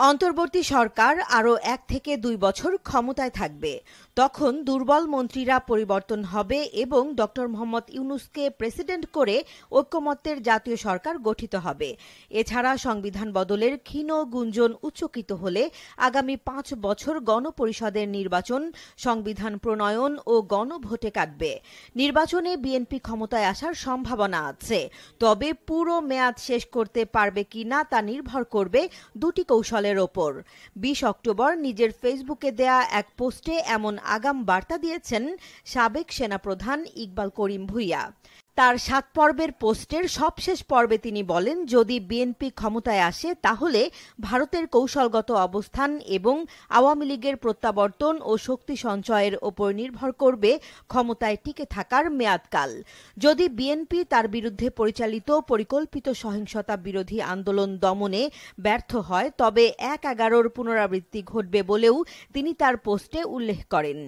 অন্তর্বর্তী সরকার আরও 1 থেকে 2 বছর ক্ষমতায় থাকবে। তখন দুর্বল মন্ত্রীরা পরিবর্তন হবে এবং ড. মোহাম্মদ ইউনূসকে প্রেসিডেন্ট করে ঐকমত্যের জাতীয় সরকার গঠিত হবে। এছাড়া সংবিধান বদলের ক্ষীণ গুঞ্জন উচ্চকিত হলে আগামী 5 বছর গণপরিষদের নির্বাচন, সংবিধান প্রণয়ন ও গণভোটে কাটবে। নির্বাচনে বিএনপি ক্ষমতায় আসার সম্ভাবনা আছে, তবে পুরো মেয়াদ শেষ করতে পারবে কিনা তা নির্ভর করবে দুটি কৌশলের ওপর। 20 অক্টোবর নিজের ফেসবুকে দেয়া এক পোস্টে এমন আগাম বার্তা দিয়েছেন সাবেক সেনাপ্রধান ইকবাল করিম ভূঁইয়া। তার 7 পর্বের পোস্টের সবশেষ পর্বে তিনি বলেন, যদি বিএনপি ক্ষমতায় আসে তাহলে ভারতের কৌশলগত অবস্থান এবং আওয়ামী লীগের প্রত্যাবর্তন ও শক্তি সঞ্চয়ের ওপর নির্ভর করবে ক্ষমতায় টিকে থাকার মেয়াদকাল। যদি বিএনপি তার বিরুদ্ধে পরিচালিত পরিকল্পিত সহিংসতা বিরোধী আন্দোলন দমনে ব্যর্থ হয়, তবে 1/11 পুনরাবৃত্তি ঘটবে বলেও তিনি তার পোস্টে উল্লেখ করেন।